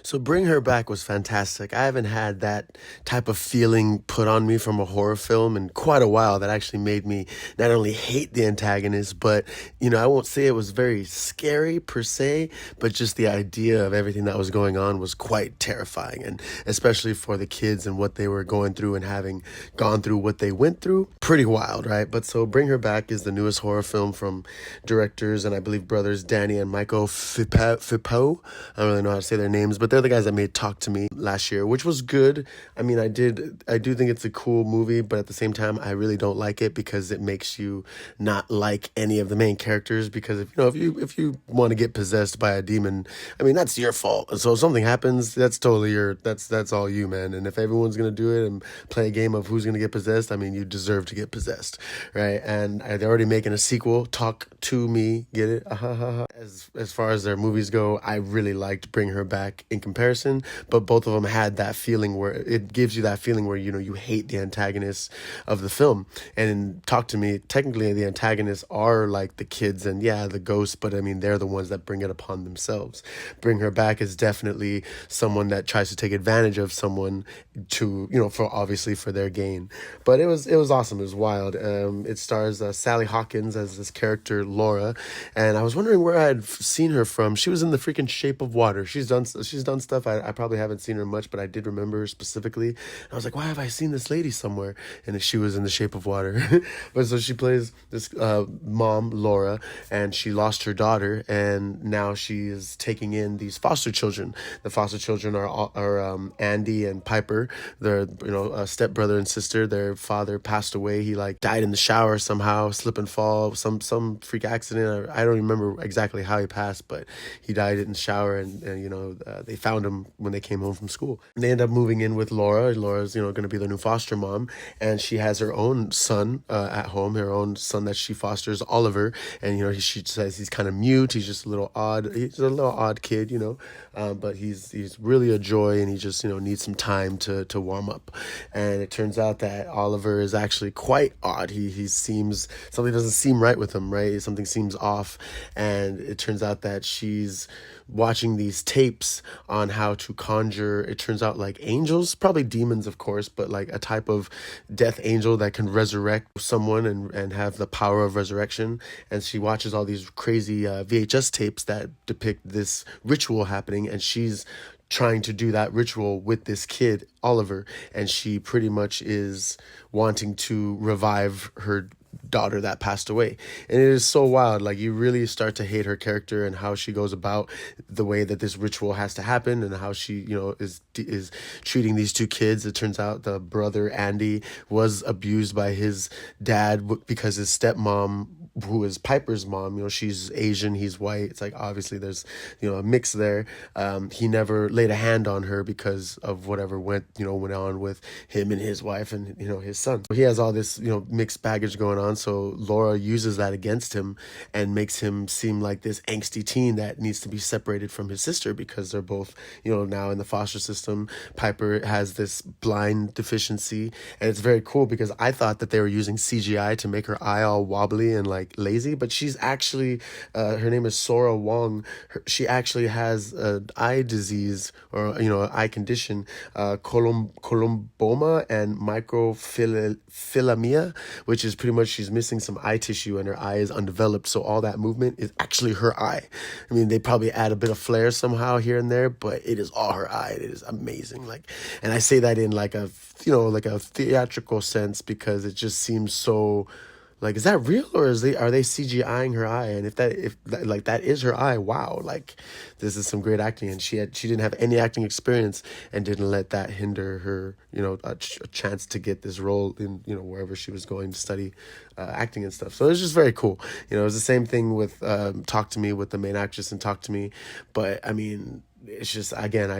So Bring Her Back was fantastic. I haven't had that type of feeling put on me from a horror film in quite a while that actually made me not only hate the antagonist, but, I won't say it was very scary per se, but just the idea of everything that was going on was quite terrifying. And especially for the kids and what they were going through and having gone through what they went through, pretty wild, right? But so Bring Her Back is the newest horror film from directors and I believe brothers Danny and Michael Philippou. I don't really know how to say their names, but they're the guys that made Talk to Me last year, which was good. I mean, I do think it's a cool movie, but at the same time, I really don't like it because it makes you not like any of the main characters. Because if you want to get possessed by a demon, I mean, that's your fault. And so if something happens, that's totally that's all you, man. And if everyone's gonna do it and play a game of who's gonna get possessed, I mean, you deserve to get possessed, right? And they're already making a sequel, Talk to Me, get it? As far as their movies go, I really liked Bring Her Back in comparison, but both of them had that feeling where it gives you that feeling where you hate the antagonists of the film. And in Talk to Me, technically the antagonists are like the kids and the ghosts, but I mean they're the ones that bring it upon themselves. Bring Her Back is definitely someone that tries to take advantage of someone to for their gain. But it was awesome. It was wild. It stars Sally Hawkins as this character Laura, and I was wondering where I had seen her from. She was in the freaking Shape of Water. She's done stuff. I probably haven't seen her much, but I did remember her specifically. I was like, why have I seen this lady somewhere? And she was in the Shape of Water. But so she plays this mom, Laura, and she lost her daughter, and now she is taking in these foster children. The foster children are Andy and Piper. They're a stepbrother and sister. Their father passed away. He died in the shower somehow, slip and fall, some freak accident. I don't remember exactly how he passed, but he died in the shower, and they found him when they came home from school. And they end up moving in with Laura. Laura's going to be the new foster mom, and she has her own son at home, her own son that she fosters, Oliver. And she says he's kind of mute. He's just a little odd. He's a little odd kid, but he's really a joy, and he just needs some time to warm up. And it turns out that Oliver is actually quite odd. He seems, something doesn't seem right with him, right? Something seems off, and it turns out that she's watching these tapes on how to conjure, it turns out, like angels, probably demons of course, but like a type of death angel that can resurrect someone and have the power of resurrection. And she watches all these crazy VHS tapes that depict this ritual happening, and she's trying to do that ritual with this kid, Oliver, and she pretty much is wanting to revive her daughter that passed away. And it is so wild. Like, you really start to hate her character and how she goes about the way that this ritual has to happen, and how she is treating these two kids. It turns out the brother Andy was abused by his dad because his stepmom, who is Piper's mom, she's Asian, he's white. It's like, obviously there's a mix there. He never laid a hand on her because of whatever went on with him and his wife and his son. He has all this mixed baggage going on. So Laura uses that against him and makes him seem like this angsty teen that needs to be separated from his sister, because they're both now in the foster system. Piper has this blind deficiency, and it's very cool because I thought that they were using CGI to make her eye all wobbly and like lazy, but she's actually her name is Sora Wong. She actually has an eye disease, or eye condition, columboma and microphilamia, which is pretty much she's missing some eye tissue and her eye is undeveloped, so all that movement is actually her eye. I mean, they probably add a bit of flair somehow here and there, but it is all her eye. It is amazing. And I say that in like a theatrical sense, because it just seems so like, is that real, or are they CGIing her eye? And if that is her eye, wow, like, this is some great acting. And she didn't have any acting experience and didn't let that hinder her, a chance to get this role in, wherever she was going to study acting and stuff. So it's just very cool. It was the same thing with Talk to Me, with the main actress in Talk to Me. But I mean, it's just, again,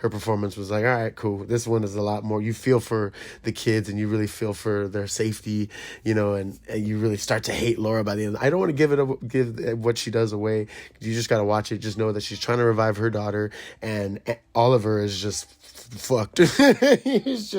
her performance was like, all right, cool. This one is a lot more. You feel for the kids and you really feel for their safety, and you really start to hate Laura by the end. I don't want to give what she does away. You just got to watch it. Just know that she's trying to revive her daughter, and Oliver is just fucked. He's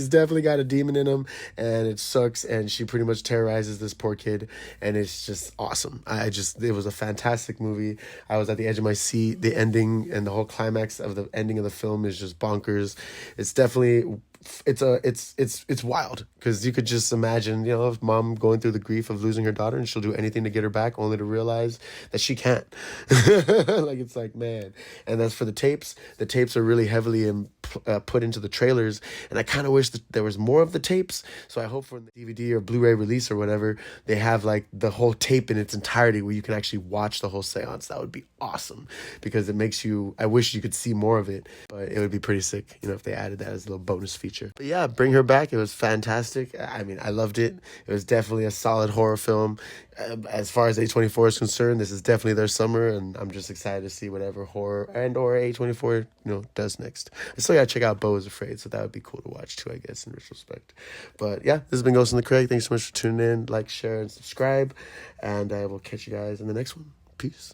definitely got a demon in him, and it sucks, and she pretty much terrorizes this poor kid, and it's just awesome. It was a fantastic movie. I was at the edge of my seat. The ending and the whole climax of the ending of the film is just bonkers. It's definitely it's wild, because you could just imagine, if mom going through the grief of losing her daughter, and she'll do anything to get her back, only to realize that she can't. Like, it's like, man. And that's for the tapes. The tapes are really heavily put into the trailers, and I kind of wish that there was more of the tapes. So I hope for the DVD or Blu-ray release or whatever, they have like the whole tape in its entirety where you can actually watch the whole seance. That would be awesome, because it makes you, I wish you could see more of it, but it would be pretty sick, if they added that as a little bonus feature. But yeah, bring her back. It was fantastic. I mean, I loved it. It was definitely a solid horror film. As far as A24 is concerned, this is definitely their summer, and I'm just excited to see whatever horror or A24 does next. I still gotta check out Beau is Afraid, so that would be cool to watch too, I guess, in retrospect. But yeah, this has been Ghost in the Craig. Thanks so much for tuning in. Like, share, and subscribe, and I will catch you guys in the next one. Peace.